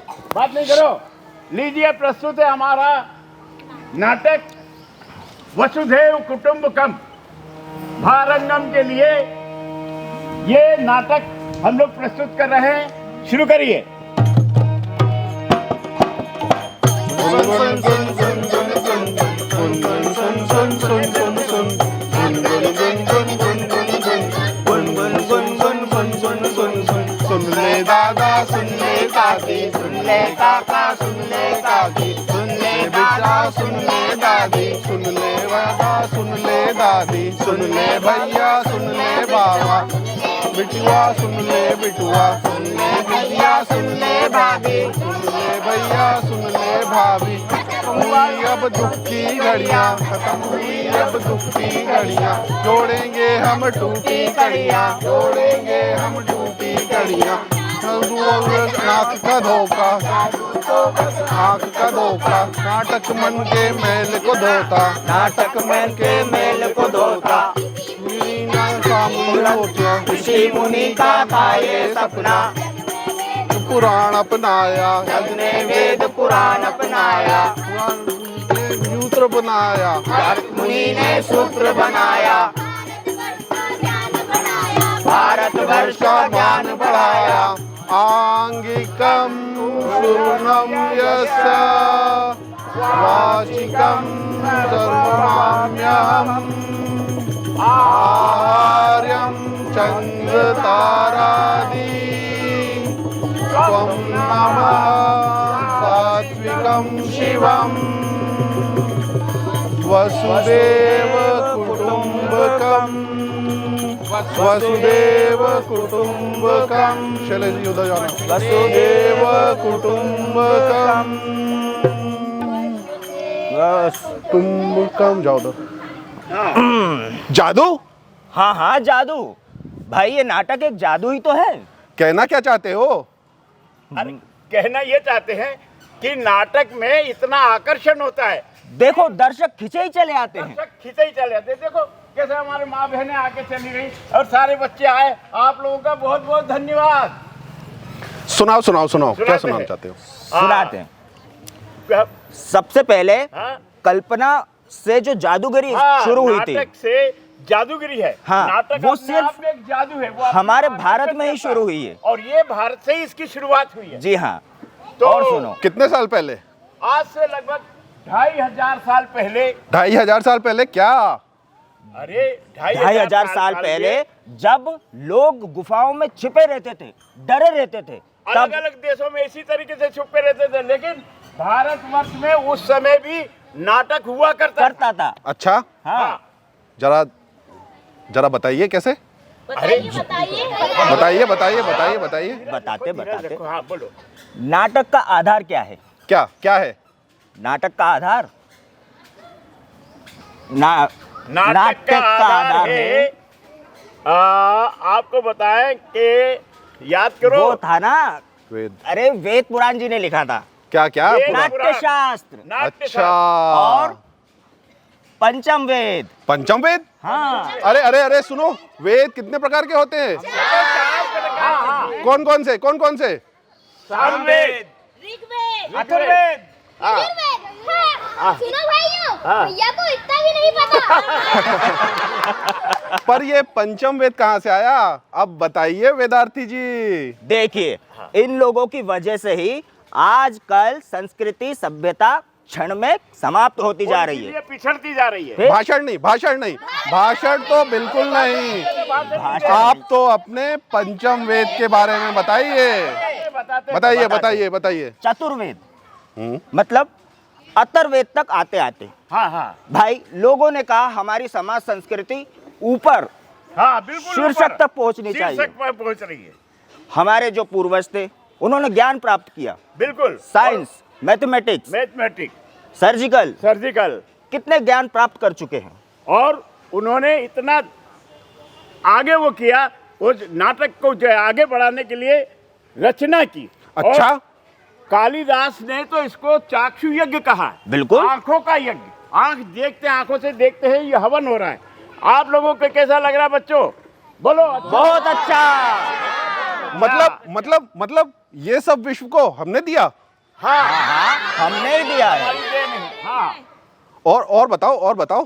बात नहीं करो। लीजिए, प्रस्तुत है हमारा नाटक वसुधैव कुटुंबकम। भारंगम के लिए ये नाटक हम लोग प्रस्तुत कर रहे हैं। शुरू करिए। सुन ले दादा, सुन ले दादी, सुन ले काका, सुन ले काकी, सुन ले बेटा, सुन ले दादी, सुन ले बाबा, सुन ले दादी, सुन ले भैया, सुन ले बाबा, बिटुआ सुन ले बिटुआ, सुन ले भैया, सुन ले भाभी, सुन ले भैया, सुन ले भाभी। हुई अब दुख की घड़ियाँ, खत्म हुई अब दुख की घड़ियाँ, जोड़ेंगे हम टूटी कड़ियाँ, जोड़ेंगे हम टूटी कड़ियाँ। आँख का धोखा, आँख का धोखा, नाटक मन के मैल को धोता, नाटक मन के मैल को धोता। ऋषि मुनि का था ये सपना, पुराण अपनाया, ने वेद पुराण अपनाया, सूत्र बनाया, मुनि ने सूत्र बनाया, भारत वर्ष का ज्ञान बढ़ाया। आंगिकम शूर्णम यस्य वाचिकम सर्वमाम्यहम् आर्यं चंद्र तारादि त्वं नमः सात्विकं शिवम् वसुदेव कुटुंबकम् वसुदेव कुटुंबकम्। शैलेश जी उधर जाना। वसुदेव कुटुंबकम्, कुटुंबकम्। जाओ उधर। जादू? हाँ हाँ जादू। भाई ये नाटक एक जादू ही तो है। कहना क्या चाहते हो? अरे कहना ये चाहते हैं कि नाटक में इतना आकर्षण होता है। देखो दर्शक खिंचे ही चले आते हैं। दर्शक खिंचे ही चले आते हैं। देखो कैसे हमारे माँ बहनें आके चली गई और सारे बच्चे आए। आप लोगों का बहुत बहुत धन्यवाद। सुनाओ सुनाओ सुनाओ, क्या सुनाना चाहते हो? सुनाते हैं। सबसे पहले हाँ? कल्पना से जो जादूगरी शुरू हुई थी, नाटक से जादूगरी है। हाँ, नाटक वो अपने आप सिर्फ में एक जादू है। वो हमारे भारत में ही शुरू हुई है। और ये भारत से ही इसकी शुरुआत हुई है। जी हाँ। तो और सुनो, कितने साल पहले? आज से लगभग 2500 साल पहले। 2500 साल पहले? क्या? अरे 2500 साल पहले जब लोग गुफाओं में छिपे रहते थे, डरे रहते थे, अलग अलग देशों में इसी तरीके से छुपे रहते थे, लेकिन भारतवर्ष में उस समय भी नाटक हुआ करता था। अच्छा, हाँ। जरा जरा बताइए कैसे? बताइए बताइए बताइए बताइए बताइए। बताते बताते। हाँ बोलो। नाटक का आधार क्या है? क्या क्या है नाटक का आधार? नाटक का आधार है, आपको बताएं कि याद करो। वो था ना, वेद। अरे वेद पुराण जी ने लिखा था। क्या क्या? नाट्य शास्त्र। अच्छा। और पंचम वेद। पंचम वेद? हाँ। अरे अरे अरे सुनो, वेद कितने प्रकार के होते हैं? कौन कौन से? कौन कौन से? सामवेद, ऋग्वेद, अथर्ववेद। सुनो भाइयों, भैया को इतना भी नहीं पता। पर ये पंचम वेद कहाँ से आया? अब बताइए वेदार्थी जी। देखिए, इन लोगों की वजह से ही आजकल संस्कृति सभ्यता क्षण में समाप्त होती जा रही है, पिछड़ती जा रही है। भाषण नहीं, भाषण नहीं, भाषण तो बिल्कुल नहीं। आप तो अपने पंचम वेद के बारे में बताइए। बताइए बताइए बताइए। चतुर्वेद मतलब अथर्ववेद तक आते आते, हाँ हाँ भाई लोगों ने कहा हमारी समाज संस्कृति ऊपर, हाँ बिल्कुल शीर्षक तक पहुंचनी चाहिए। शीर्षक पर पहुंच रही है। हमारे जो पूर्वज थे उन्होंने ज्ञान प्राप्त किया, बिल्कुल। साइंस, मैथमेटिक्स, सर्जिकल, कितने ज्ञान प्राप्त कर चुके हैं। और उन्होंने इतना आगे वो किया, वो नाटक को जो आगे बढ़ाने के लिए रचना की। अच्छा। और कालिदास ने तो इसको चाक्षु यज्ञ कहा। बिल्कुल। आंखों का यज्ञ। आंख देखते, आंखों से देखते हैं, ये हवन हो रहा है। आप लोगों को कैसा लग रहा है बच्चों? बोलो। बहुत अच्छा। मतलब ये सब विश्व को हमने दिया। हाँ हाँ, हमने ही दिया है। हमारी देन है। हाँ और बताओ।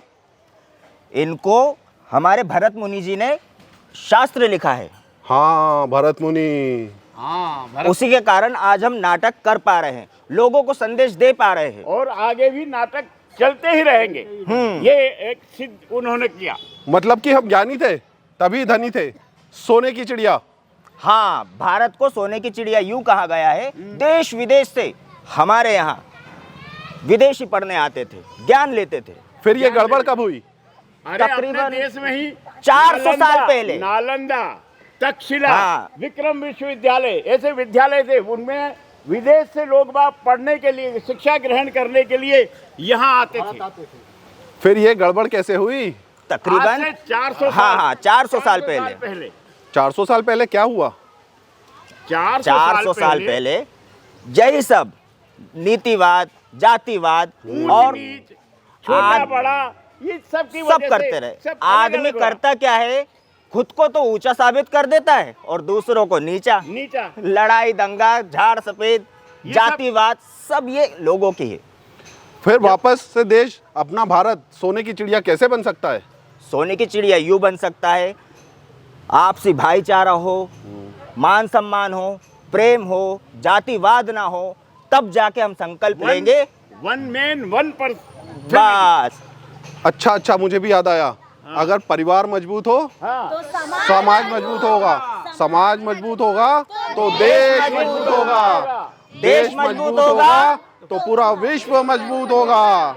इनको हमारे भरत मुनि जी ने शास्त्र लिखा है। हाँ, भरत मुनि। हाँ उसी के कारण आज हम नाटक कर पा रहे हैं, लोगों को संदेश दे पा रहे हैं। और आगे भी नाटक चलते ही रहेंगे। ये एक सिद्ध उन्होंने किया। मतलब कि हम ज्ञानी थे तभी धनी थे। सोने की चिड़िया। हाँ, भारत को सोने की चिड़िया यूं कहा गया है। देश विदेश से हमारे यहाँ विदेशी पढ़ने आते थे, ज्ञान लेते थे। फिर ये गड़बड़ कब हुई? अरे तकरीबन अपने देश में ही 400 साल पहले। नालंदा, तक्षशिला, हाँ। विक्रम विश्वविद्यालय, ऐसे विद्यालय थे। उनमें विदेश से लोग बाग पढ़ने के लिए, शिक्षा ग्रहण करने के लिए यहाँ आते थे। फिर ये गड़बड़ कैसे हुई? तकरीबन 400 हाँ, 400 साल पहले। 400 साल पहले क्या हुआ? 400 साल पहले यही सब नीतिवाद, जातिवाद और नीच, छोटा बड़ा, ये सब की सब वजह से करते रहे। सब आदमी अलग-अलग हुआ। करता क्या है, खुद को तो ऊंचा साबित कर देता है और दूसरों को नीचा। नीचा। लड़ाई दंगा, झाड़ सफेद, ये जातिवाद, सब ये लोगों की है। फिर वापस से देश अपना भारत सोने की चिड़िया कैसे बन सकता है? सोने की चिड़िया यूं बन सकता है, आपसी भाईचारा हो, मान सम्मान हो, प्रेम हो, जातिवाद ना हो, तब जाके हम संकल्प लेंगे। वन मैन वन पर। बस। अच्छा, मुझे भी याद आया। अगर परिवार मजबूत हो, हाँ समाज मजबूत होगा, समाज मजबूत होगा तो देश मजबूत होगा, देश मजबूत होगा तो पूरा विश्व मजबूत होगा।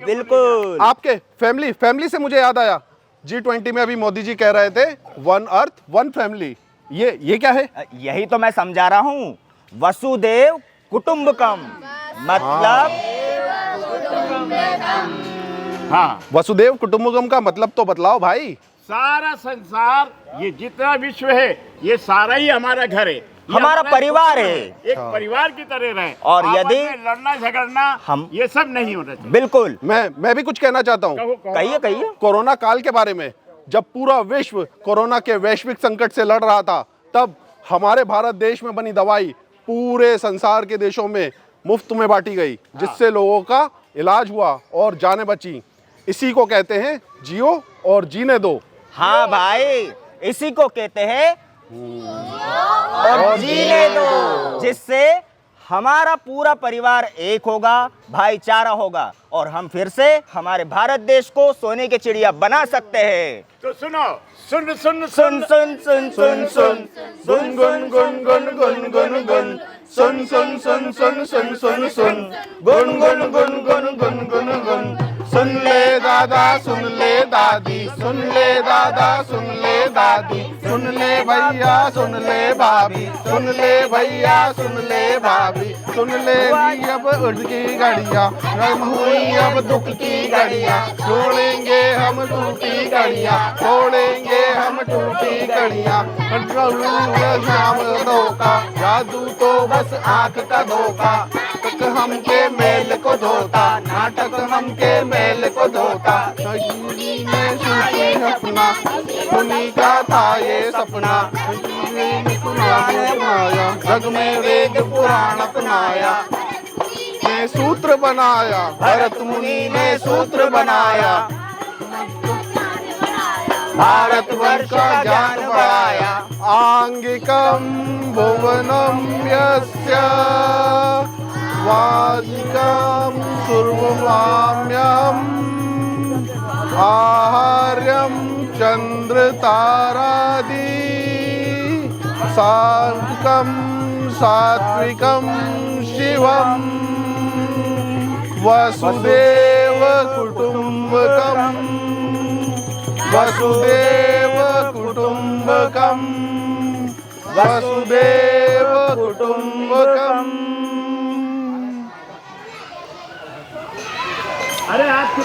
बिल्कुल। आपके फैमिली से मुझे याद आया, G20 में अभी मोदी जी कह रहे थे वन अर्थ वन फैमिली। ये क्या है? यही तो मैं समझा रहा हूँ, वसुदेव कुटुंबकम, मतलब हाँ, वसुदेव कुटुंबकम का मतलब तो बतलाओ भाई। सारा संसार, ये जितना विश्व है, ये सारा ही हमारा घर है, ये हमारा परिवार है। एक परिवार की तरह रहे। और आपस यदि में लड़ना झगड़ना हम ये सब नहीं होना चाहिए। बिल्कुल। मैं भी कुछ कहना चाहता हूँ। कहिए। कोरोना काल के बारे में, जब पूरा विश्व कोरोना के वैश्विक संकट से लड़ रहा था, तब हमारे भारत देश में बनी दवाई पूरे संसार के देशों में मुफ्त में बांटी गई, जिससे लोगों का इलाज हुआ और जानें बची। इसी को कहते हैं जियो और जीने दो। हाँ भाई, इसी को कहते हैं और जीने दो, जिससे हमारा पूरा परिवार एक होगा, भाईचारा होगा और हम फिर से हमारे भारत देश को सोने की चिड़िया बना सकते हैं। तो सुनो, सुन सुन सुन सुन सुन सुन सुन गुन गुन गुन गुन गुन गुन गुन सुन सुन सुन सुन सुन सुन सुन गुन गुन गुन गुन गुन गुन गुन सुन ले दादा सुन ले दादी, सुन ले दादा सुन ले दादी, सुन ले भैया सुन ले भाभी, सुन ले भैया सुन ले भाभी, सुन ले नी अब उर्द की घड़िया, रम हुई अब दुख की घड़िया, छोड़ेंगे हम टूटी घड़िया, छोड़ेंगे हम टूटी घड़िया। शाम धोखा, जादू तो बस आंख का धोखा, नाटक हमके मेल को धोता, नाटक हमके मेल को धोता। में सूती अपना, उन्हीं का था ये सपना, अपनाया जग में वेद पुराण अपनाया, ने सूत्र बनाया भरत मुनि ने सूत्र बनाया, भारतवर्ष का ज्ञान बढ़ाया। आंगिकम भुवनम यस्य वाजिकम सर्वमाम्यम, आहार्यम चंद्र तारादि, सात्विकम सात्विकम शिवम, वसुदेव कुटुंबकम, वसुदेव कुटुंबकम, वसुदेव कुटुंबकम। अरे आज